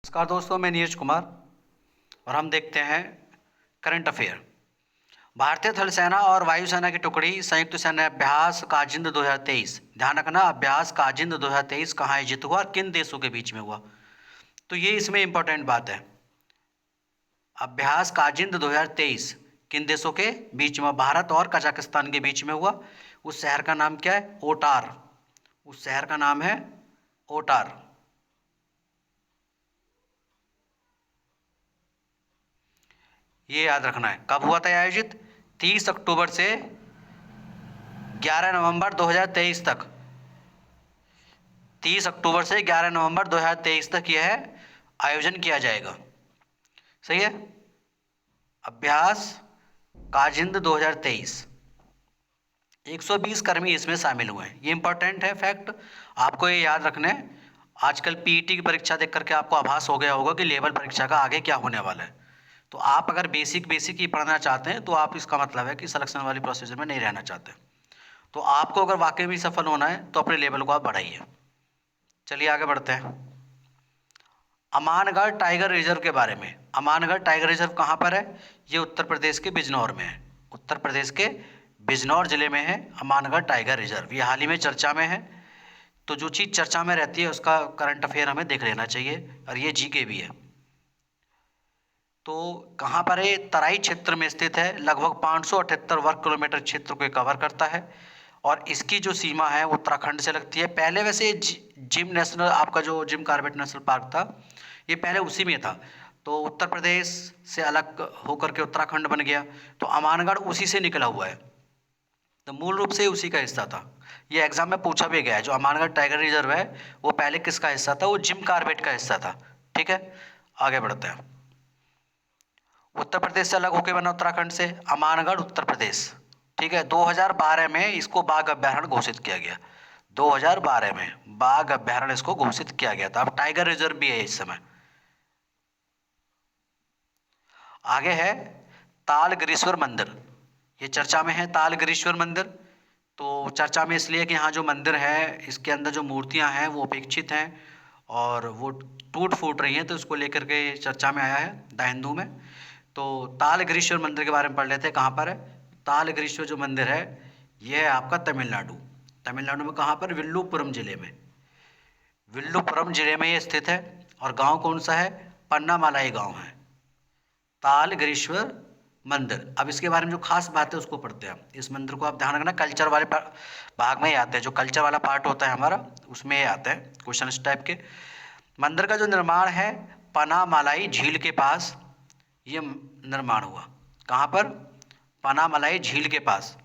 नमस्कार दोस्तों, मैं नीरज कुमार और हम देखते हैं करंट अफेयर। भारतीय थल सेना और वायुसेना की टुकड़ी संयुक्त सैन्य अभ्यास काजिंद 2023। ध्यान रखना, अभ्यास काजिंद 2023 कहाँ आयोजित हुआ और किन देशों के बीच में हुआ, तो ये इसमें इंपॉर्टेंट बात है। अभ्यास काजिंद 2023 किन देशों के बीच में? भारत और कजाकिस्तान के बीच में हुआ। उस शहर का नाम क्या है? ओटार। उस शहर का नाम है ओटार। ये याद रखना है। कब हुआ था आयोजित? 30 अक्टूबर से 11 नवंबर 2023 तक। 30 अक्टूबर से 11 नवंबर 2023 तक यह आयोजन किया जाएगा। सही है। अभ्यास काजिंद 2023। 120 कर्मी इसमें शामिल हुए हैं। ये इंपॉर्टेंट है फैक्ट, आपको ये याद रखना है। आजकल पीईटी की परीक्षा देख करके आपको आभास हो गया होगा कि लेवल परीक्षा का आगे क्या होने वाला है। तो आप अगर बेसिक ही पढ़ना चाहते हैं तो आप, इसका मतलब है कि सिलेक्शन वाली प्रोसीजर में नहीं रहना चाहते। तो आपको अगर वाकई में सफल होना है तो अपने लेवल को आप बढ़ाइए। चलिए आगे बढ़ते हैं। अमानगढ़ टाइगर रिजर्व के बारे में। अमानगढ़ टाइगर रिजर्व कहाँ पर है? ये उत्तर प्रदेश के बिजनौर में है। उत्तर प्रदेश के बिजनौर जिले में है अमानगढ़ टाइगर रिजर्व। ये हाल ही में चर्चा में है। तो जो चीज़ चर्चा में रहती है उसका करंट अफेयर हमें देख लेना चाहिए, और ये जीके भी है। तो कहाँ पर है? तराई क्षेत्र में स्थित है। लगभग 578 वर्ग किलोमीटर क्षेत्र को कवर करता है, और इसकी जो सीमा है वो उत्तराखंड से लगती है। पहले वैसे जिम नेशनल, आपका जो जिम कॉर्बेट नेशनल पार्क था, ये पहले उसी में था। तो उत्तर प्रदेश से अलग होकर के उत्तराखंड बन गया। तो अमानगढ़ उसी से निकला हुआ है, तो मूल रूप से उसी का हिस्सा था। ये एग्जाम में पूछा भी गया है। जो अमानगढ़ टाइगर रिजर्व है वो पहले किसका हिस्सा था? वो जिम कॉर्बेट का हिस्सा था। ठीक है, आगे बढ़ते हैं। उत्तर प्रदेश से अलग होकर बना उत्तराखंड से। अमानगढ़ उत्तर प्रदेश। ठीक है, 2012 में इसको बाघ अभ्यारण्य घोषित किया गया। 2012 में बाघ अभ्यारण्य इसको घोषित किया गया था। अब टाइगर रिजर्व भी है इस समय। आगे है तालगिरीश्वर मंदिर। ये चर्चा में है तालगिरीश्वर मंदिर। तो चर्चा में इसलिए कि यहाँ जो मंदिर है इसके अंदर जो मूर्तियाँ हैं वो अपेक्षित हैं और वो टूट फूट रही हैं, तो इसको लेकर के चर्चा में आया है द हिंदू में। तो तालगिरीश्वर मंदिर के बारे में पढ़ लेते हैं। कहाँ पर है तालगिरीश्वर जो मंदिर है? ये है आपका तमिलनाडु। तमिलनाडु में कहाँ पर? विल्लुपुरम जिले में। विल्लुपुरम जिले में ये स्थित है। और गांव कौन सा है? पन्नामलाई गांव है तालगिरीश्वर मंदिर। अब इसके बारे में जो खास बात है उसको पढ़ते हैं। इस मंदिर को आप ध्यान रखना, कल्चर वाले भाग में ही आते हैं। जो कल्चर वाला पार्ट होता है हमारा उसमें ये आते हैं क्वेश्चन इस टाइप के। मंदिर का जो निर्माण है पनामालाई झील के पास ये निर्माण हुआ। कहाँ पर? पनामलाई झील के पास।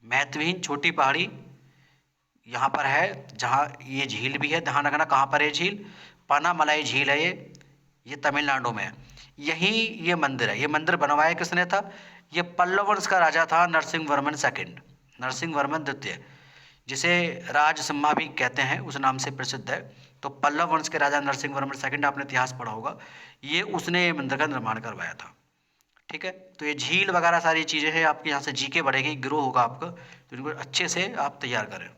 महत्वहीन छोटी पहाड़ी यहाँ पर है जहाँ ये झील भी है। ध्यान रखना कहाँ पर है झील? पनामलाई झील है ये तमिलनाडु में है। यही ये मंदिर है। ये मंदिर बनवाया किसने था? ये पल्लव वंश का राजा था नरसिंह वर्मन सेकंड, नरसिंह वर्मन द्वितीय, जिसे राज सिम्हा भी कहते हैं, उस नाम से प्रसिद्ध है। तो पल्लव वंश के राजा नरसिंह वर्मन सेकंड, आपने इतिहास पढ़ा होगा, ये उसने ये मंदिर का निर्माण करवाया था। ठीक है, तो ये झील वगैरह सारी चीज़ें हैं। आपके यहाँ से जीके बढ़ेगी, ग्रो होगा आपका, तो इनको अच्छे से आप तैयार करें।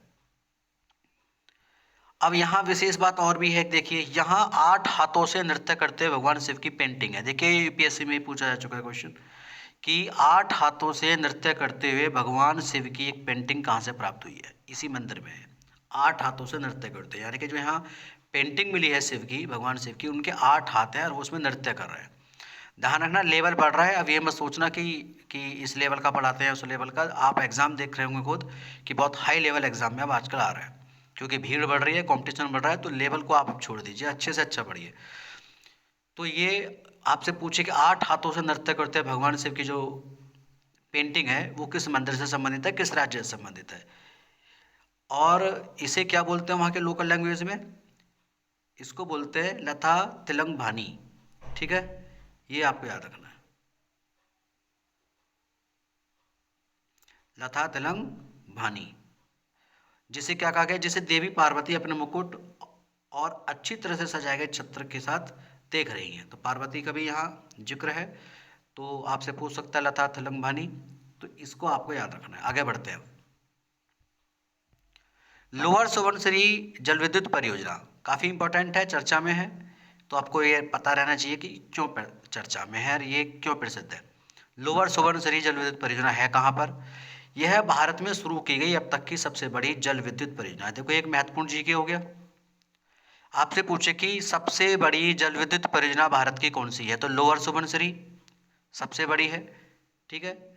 अब यहाँ विशेष बात और भी है, देखिए यहाँ 8 हाथों से नृत्य करते हुए भगवान शिव की पेंटिंग है। देखिए यूपीएससी में ही पूछा जा चुका है क्वेश्चन कि 8 हाथों से नृत्य करते हुए भगवान शिव की एक पेंटिंग कहाँ से प्राप्त हुई है? इसी मंदिर में है। 8 हाथों से नृत्य करते हैं, यानी कि जो यहाँ पेंटिंग मिली है शिव की, भगवान शिव की, उनके 8 हाथ हैं और वो उसमें नृत्य कर रहे हैं। ध्यान रखना लेवल बढ़ रहा है। अब ये मत सोचना कि इस लेवल का पढ़ाते हैं उस लेवल का। आप एग्ज़ाम देख रहे होंगे खुद कि बहुत हाई लेवल एग्ज़ाम में अब आजकल आ रहा है, क्योंकि भीड़ बढ़ रही है, कंपटीशन बढ़ रहा है। तो लेवल को आप छोड़ दीजिए, अच्छे से अच्छा पढ़िए। तो ये आपसे पूछे कि 8 हाथों से नृत्य करते हैं भगवान शिव की जो पेंटिंग है वो किस मंदिर से संबंधित है, किस राज्य से संबंधित है, और इसे क्या बोलते हैं वहाँ के लोकल लैंग्वेज में? इसको बोलते हैं लता तिलंग भानी। ठीक है, ये आपको याद रखना है, लता तिलंग भानी। जिसे क्या कहा गया? जिसे देवी पार्वती अपने मुकुट और अच्छी तरह से सजाए गए छत्र के साथ देख रही हैं। तो पार्वती का भी यहाँ जिक्र है। तो आपसे पूछ सकता है लता तिलंग भानी, तो इसको आपको याद रखना है। आगे बढ़ते हैं। लोअर सुबनसिरी जल विद्युत परियोजना काफ़ी इंपॉर्टेंट है, चर्चा में है। तो आपको ये पता रहना चाहिए कि क्यों चर्चा में है और ये क्यों प्रसिद्ध है। लोअर सुबनसिरी जल विद्युत परियोजना है कहाँ पर? यह भारत में शुरू की गई अब तक की सबसे बड़ी जल विद्युत परियोजना है। देखो एक महत्वपूर्ण जीके हो गया, आपसे पूछे कि सबसे बड़ी जल विद्युत परियोजना भारत की कौन सी है, तो लोअर सुबनसिरी सबसे बड़ी है। ठीक है,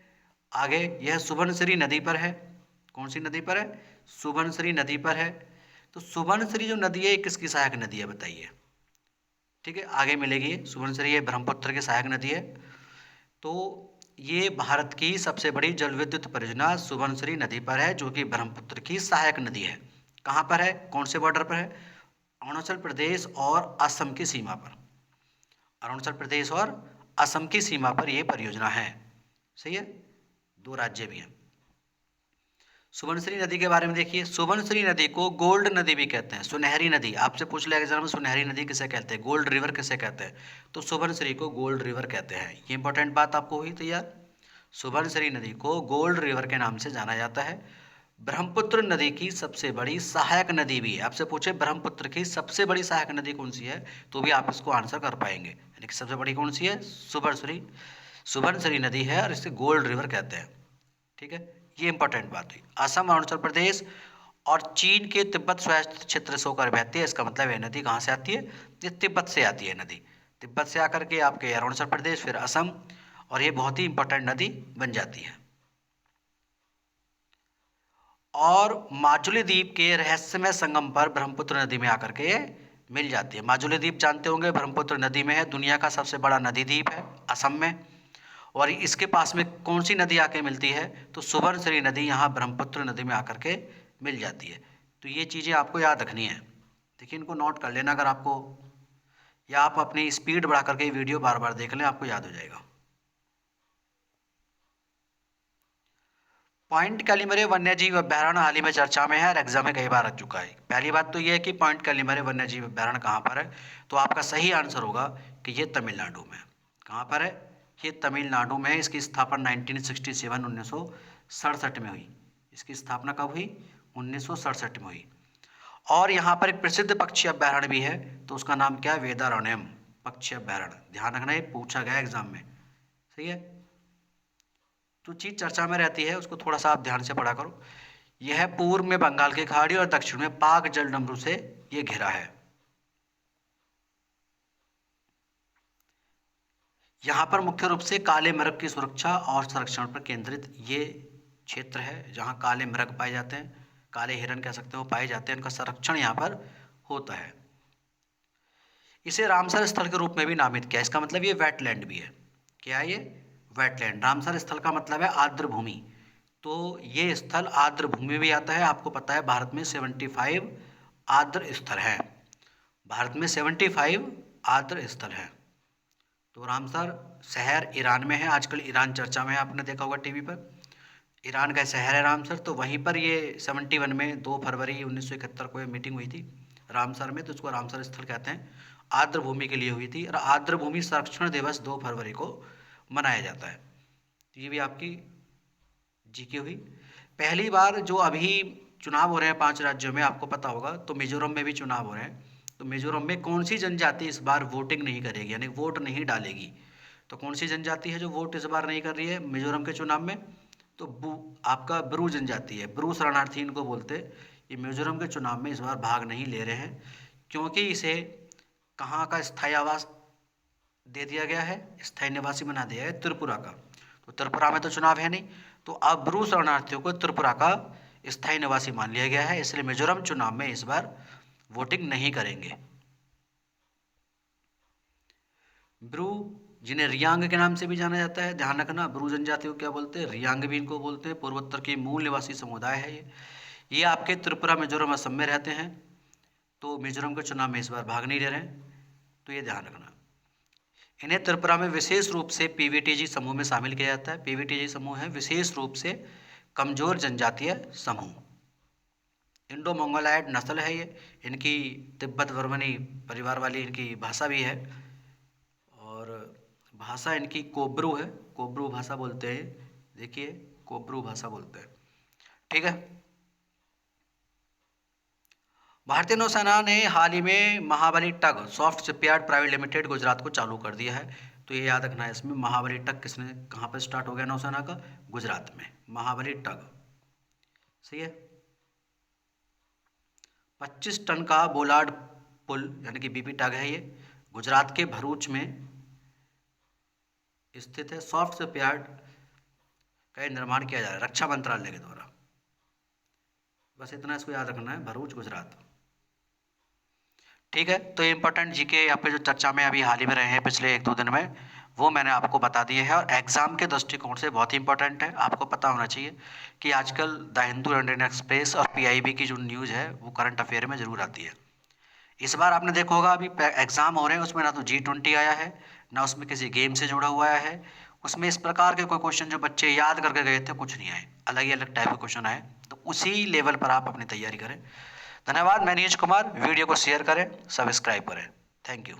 आगे यह सुबनसिरी नदी पर है। कौन सी नदी पर है? सुबनसिरी नदी पर है। तो सुबनसिरी जो नदी है किसकी सहायक नदी है बताइए? ठीक है, आगे मिलेगी सुबनसिरी, ये ब्रह्मपुत्र की सहायक नदी है। तो ये भारत की सबसे बड़ी जल विद्युत परियोजना सुबनसिरी नदी पर है, जो कि ब्रह्मपुत्र की सहायक नदी है। कहाँ पर है, कौन से बॉर्डर पर है? अरुणाचल प्रदेश और असम की सीमा पर। अरुणाचल प्रदेश और असम की सीमा पर यह परियोजना है। सही है, दो राज्य भी हैं। सुबनसिरी नदी के बारे में देखिए, सुबनसिरी नदी को गोल्ड नदी भी कहते हैं, सुनहरी नदी। आपसे पूछ लिया एग्जाम में सुनहरी नदी किसे कहते हैं, गोल्ड रिवर किसे कहते हैं, तो सुबनसिरी को गोल्ड रिवर कहते हैं। ये इंपॉर्टेंट बात आपको हुई तैयार। सुबनसिरी नदी को गोल्ड रिवर के नाम से जाना जाता है। ब्रह्मपुत्र नदी की सबसे बड़ी सहायक नदी भी है। आपसे पूछे ब्रह्मपुत्र की सबसे बड़ी सहायक नदी कौन सी है, तो भी आप इसको आंसर कर पाएंगे। यानी कि सबसे बड़ी कौन सी है? सुबनसिरी, सुबनसिरी नदी है और इसे गोल्ड रिवर कहते हैं। ठीक है, ये इंपॉर्टेंट बात हुई। असम, अरुणाचल प्रदेश और चीन के तिब्बत स्वायत्त क्षेत्र से होकर बहती है। इसका मतलब है नदी कहाँ से आती है? ये तिब्बत से आती है नदी। तिब्बत से आकर के आपके अरुणाचल प्रदेश, फिर असम, और ये बहुत ही इंपॉर्टेंट नदी बन जाती है। और माजुली द्वीप के रहस्यमय संगम पर ब्रह्मपुत्र नदी में आकर के मिल जाती है। माजुली द्वीप जानते होंगे ब्रह्मपुत्र नदी में है, दुनिया का सबसे बड़ा नदी द्वीप है असम में। और इसके पास में कौन सी नदी आके मिलती है, तो सुबनसिरी नदी यहाँ ब्रह्मपुत्र नदी में आकर के मिल जाती है। तो ये चीज़ें आपको याद रखनी है। देखिए इनको नोट कर लेना अगर आपको, या आप अपनी स्पीड बढ़ा करके वीडियो बार बार देख लें, आपको याद हो जाएगा। पॉइंट कैलिमरे वन्यजीव अभ्यारण्य हाल ही में चर्चा में है और एग्जाम में कई बार आ चुका है। पहली बात तो ये है कि पॉइंट कैलिमरे वन्यजीव अभ्यारण्य कहाँ पर है, तो आपका सही आंसर होगा कि ये तमिलनाडु में। कहाँ पर है? ये तमिलनाडु में है। इसकी स्थापना 1967 में हुई। इसकी स्थापना कब हुई? 1967 में हुई। और यहाँ पर एक प्रसिद्ध पक्षी अभ्यारण्य भी है, तो उसका नाम क्या है? वेदारण्यम पक्षी अभ्यारण्य। ध्यान रखना, ये पूछा गया एग्जाम में। सही है, तो चीज़ चर्चा में रहती है, उसको थोड़ा सा आप ध्यान से पढ़ा करो। यह पूर्व में बंगाल की खाड़ी और दक्षिण में पाक जलडमरू से ये घिरा है। यहाँ पर मुख्य रूप से काले मृग की सुरक्षा और संरक्षण पर केंद्रित ये क्षेत्र है, जहाँ काले मृग पाए जाते हैं, काले हिरन कह सकते हो, पाए जाते हैं। उनका संरक्षण यहाँ पर होता है। इसे रामसर स्थल के रूप में भी नामित किया। इसका मतलब ये वेटलैंड भी है। क्या है ये? वेटलैंड। रामसर स्थल का मतलब है आर्द्र भूमि। तो ये स्थल आर्द्र भूमि भी आता है। आपको पता है भारत में 75 आर्द्र स्थल हैं। भारत में 75 आर्द्र स्थल हैं। तो रामसर शहर ईरान में है। आजकल ईरान चर्चा में है, आपने देखा होगा टीवी पर। ईरान का शहर है रामसर। तो वहीं पर ये 71 में 2 फरवरी 1971 को ये मीटिंग हुई थी रामसर में, तो उसको रामसर स्थल कहते हैं। आर्द्र भूमि के लिए हुई थी और आर्द्र भूमि संरक्षण दिवस 2 फरवरी को मनाया जाता है। तो ये भी आपकी जीके हुई। पहली बार जो अभी चुनाव हो रहे हैं 5 राज्यों में, आपको पता होगा, तो मिजोरम में भी चुनाव हो रहे हैं। तो मिजोरम में कौन सी जनजाति इस बार वोटिंग नहीं करेगी, यानी वोट नहीं डालेगी? तो कौन सी जनजाति है जो वोट इस बार नहीं कर रही है मिजोरम के चुनाव में? तो आपका ब्रू जनजाति है। ब्रू शरणार्थी इनको बोलते। ये मिजोरम के चुनाव में इस बार भाग नहीं ले रहे हैं, क्योंकि इसे कहाँ का स्थायी आवास दे दिया गया है, स्थायी निवासी बना दिया है त्रिपुरा का। तो त्रिपुरा में तो चुनाव है नहीं, तो अब ब्रू शरणार्थियों को त्रिपुरा का स्थायी निवासी मान लिया गया है, इसलिए मिजोरम चुनाव में इस बार वोटिंग नहीं करेंगे। ब्रू, जिन्हें रियांग के नाम से भी जाना जाता है, ध्यान रखना, ब्रू जनजाति को क्या बोलते हैं? रियांग भी इनको बोलते हैं। पूर्वोत्तर की मूल निवासी समुदाय है ये आपके त्रिपुरा, मिजोरम, असम में रहते हैं। तो मिजोरम के चुनाव में इस बार भाग नहीं ले रहे हैं, तो ये ध्यान रखना। इन्हें त्रिपुरा में विशेष रूप से पीवीटीजी समूह में शामिल किया जाता है। पीवीटीजी समूह है विशेष रूप से कमजोर जनजातीय समूह। इंडो मंगोलायड नस्ल है ये। इनकी तिब्बत वर्मनी परिवार वाली इनकी भाषा भी है, और भाषा इनकी कोब्रू है। कोब्रू भाषा बोलते हैं, देखिए कोब्रू भाषा बोलते हैं। ठीक है, भारतीय नौसेना ने हाल ही में Mahabali tug soft shipyard private limited Gujarat को चालू कर दिया है। तो ये याद रखना है, इसमें महाबली टग किसने, कहाँ पर स्टार्ट हो गया नौसेना का, गुजरात में, महाबली टग। सही है। 25 टन का बोलार्ड पुल यानी कि बीपी टग है, ये गुजरात के भरूच में स्थित है। सॉफ्ट शिपयार्ड का निर्माण किया जा रहा है रक्षा मंत्रालय के द्वारा। बस इतना इसको याद रखना है, भरूच गुजरात। ठीक है, तो इम्पोर्टेंट जीके यहाँ पे जो चर्चा में अभी हाल ही में रहे हैं पिछले 1-2 दिन में, वो मैंने आपको बता दिए हैं और एग्जाम के दृष्टिकोण से बहुत ही इंपॉर्टेंट है। आपको पता होना चाहिए कि आजकल द हिंदू, इंडियन एक्सप्रेस और पीआईबी की जो न्यूज़ है वो करंट अफेयर में ज़रूर आती है। इस बार आपने देखा होगा अभी एग्ज़ाम हो रहे हैं, उसमें ना तो G20 आया है, ना उसमें किसी गेम से जुड़ा हुआ है। उसमें इस प्रकार के कोई क्वेश्चन जो बच्चे याद करके गए थे कुछ नहीं आए, अलग ही अलग टाइप के क्वेश्चन आए। तो उसी लेवल पर आप अपनी तैयारी करें। धन्यवाद। मैं नीरज कुमार। वीडियो को शेयर करें, सब्सक्राइब करें। Thank you.